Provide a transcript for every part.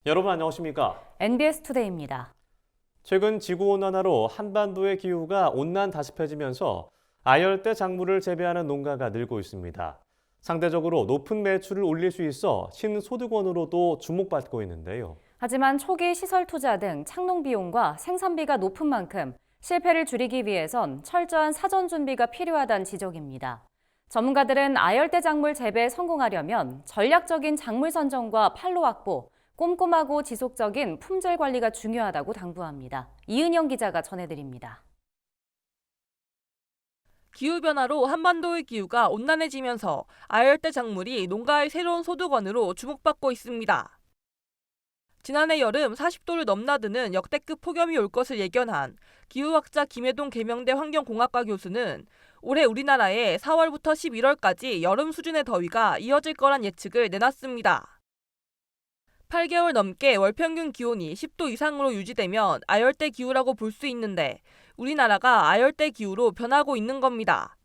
여러분 안녕하십니까? NBS 투데이입니다. 최근 지구온난화로 한반도의 기후가 온난다습해지면서 아열대 작물을 재배하는 농가가 늘고 있습니다. 상대적으로 높은 매출을 올릴 수 있어 신소득원으로도 주목받고 있는데요. 하지만 초기 시설 투자 등 창농 비용과 생산비가 높은 만큼 실패를 줄이기 위해선 철저한 사전 준비가 필요하다는 지적입니다. 전문가들은 아열대 작물 재배에 성공하려면 전략적인 작물 선정과 판로 확보, 꼼꼼하고 지속적인 품질 관리가 중요하다고 당부합니다. 이은영 기자가 전해드립니다. 기후변화로 한반도의 기후가 온난해지면서 아열대 작물이 농가의 새로운 소득원으로 주목받고 있습니다. 지난해 여름 40도를 넘나드는 역대급 폭염이 올 것을 예견한 기후학자 김해동 계명대 환경공학과 교수는 올해 우리나라에 4월부터 11월까지 여름 수준의 더위가 이어질 거란 예측을 내놨습니다. 8개월 넘게 월평균 기온이 10도 이상으로 유지되면 아열대 기후라고 볼 수 있는데 우리나라가 아열대 기후로 변하고 있는 겁니다.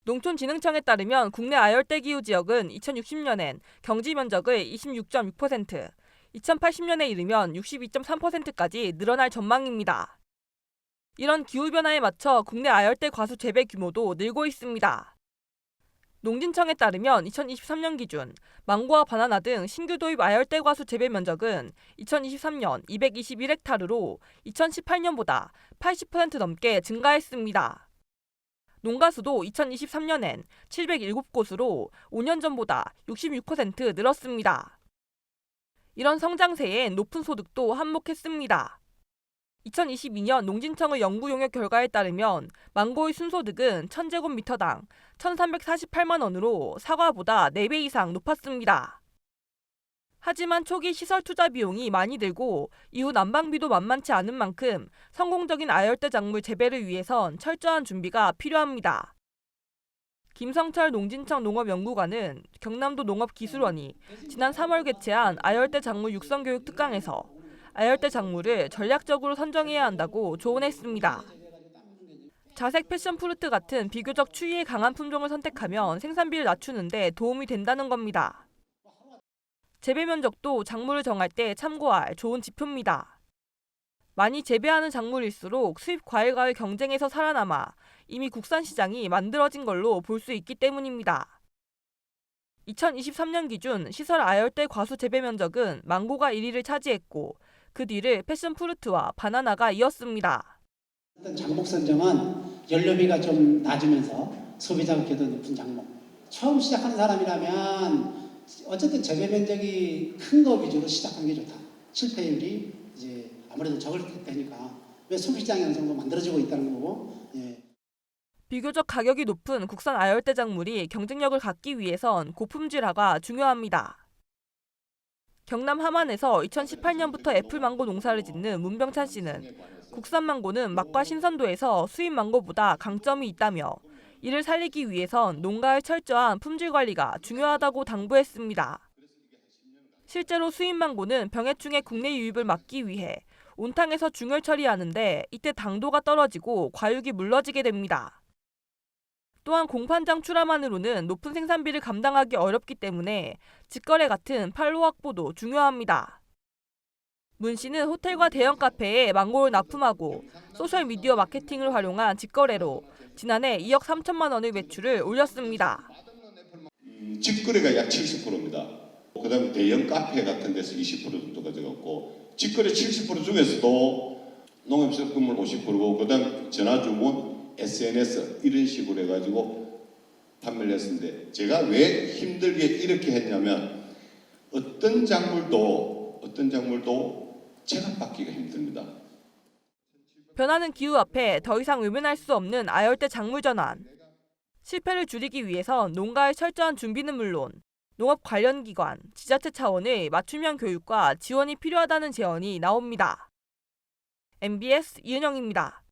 농촌진흥청에 따르면 국내 아열대 기후 지역은 2060년엔 경지 면적의 26.6%, 2080년에 이르면 62.3%까지 늘어날 전망입니다. 이런 기후변화에 맞춰 국내 아열대 과수 재배 규모도 늘고 있습니다. 농진청에 따르면 2023년 기준 망고와 바나나 등 신규 도입 아열대 과수 재배 면적은 2023년 221헥타르로 2018년보다 80% 넘게 증가했습니다. 농가 수도 2023년엔 707곳으로 5년 전보다 66% 늘었습니다. 이런 성장세엔 높은 소득도 한몫했습니다. 2022년 농진청의 연구 용역 결과에 따르면 망고의 순소득은 1000제곱미터당 1348만 원으로 사과보다 4배 이상 높았습니다. 하지만 초기 시설 투자 비용이 많이 들고 이후 난방비도 만만치 않은 만큼 성공적인 아열대 작물 재배를 위해선 철저한 준비가 필요합니다. 김성철 농진청 농업연구관은 경남도 농업기술원이 지난 3월 개최한 아열대 작물 육성교육 특강에서 아열대 작물을 전략적으로 선정해야 한다고 조언했습니다. 자색 패션 프루트 같은 비교적 추위에 강한 품종을 선택하면 생산비를 낮추는 데 도움이 된다는 겁니다. 재배 면적도 작물을 정할 때 참고할 좋은 지표입니다. 많이 재배하는 작물일수록 수입 과일과의 경쟁에서 살아남아 이미 국산 시장이 만들어진 걸로 볼 수 있기 때문입니다. 2023년 기준 시설 아열대 과수 재배 면적은 망고가 1위를 차지했고 그 뒤를 패션 프루트와 바나나가 이었습니다. 작목 선정은 연료비가 좀 낮으면서 소비자 의견도 높은 작목. 처음 시작하는 사람이라면 어쨌든 재배 면적이 큰 거 위주로 시작하는 게 좋다. 실패율이 이제 아무래도 적을 테니까 왜 소비시장이 어느 정도 만들어지고 있다는 거고. 예. 비교적 가격이 높은 국산 아열대 작물이 경쟁력을 갖기 위해선 고품질화가 중요합니다. 경남 함안에서 2018년부터 애플망고 농사를 짓는 문병찬 씨는 국산 망고는 맛과 신선도에서 수입 망고보다 강점이 있다며 이를 살리기 위해선 농가의 철저한 품질 관리가 중요하다고 당부했습니다. 실제로 수입 망고는 병해충의 국내 유입을 막기 위해 온탕에서 중열 처리하는데 이때 당도가 떨어지고 과육이 물러지게 됩니다. 또한 공판장 출하만으로는 높은 생산비를 감당하기 어렵기 때문에 직거래 같은 판로 확보도 중요합니다. 문 씨는 호텔과 대형 카페에 망고를 납품하고 소셜미디어 마케팅을 활용한 직거래로 지난해 2억 3천만 원의 매출을 올렸습니다. 직거래가 약 70%입니다. 그다음에 대형 카페 같은 데서 20% 정도 가져갔고 직거래 70% 중에서도 농협수급물 50%고 그다음 전화주문 SNS 이런 식으로 해가지고 판매를 했는데 제가 왜 힘들게 이렇게 했냐면 어떤 작물도 제값받기가 힘듭니다. 변하는 기후 앞에 더 이상 외면할 수 없는 아열대 작물 전환. 실패를 줄이기 위해선 농가의 철저한 준비는 물론 농업 관련 기관, 지자체 차원의 맞춤형 교육과 지원이 필요하다는 제언이 나옵니다. MBS 이은영입니다.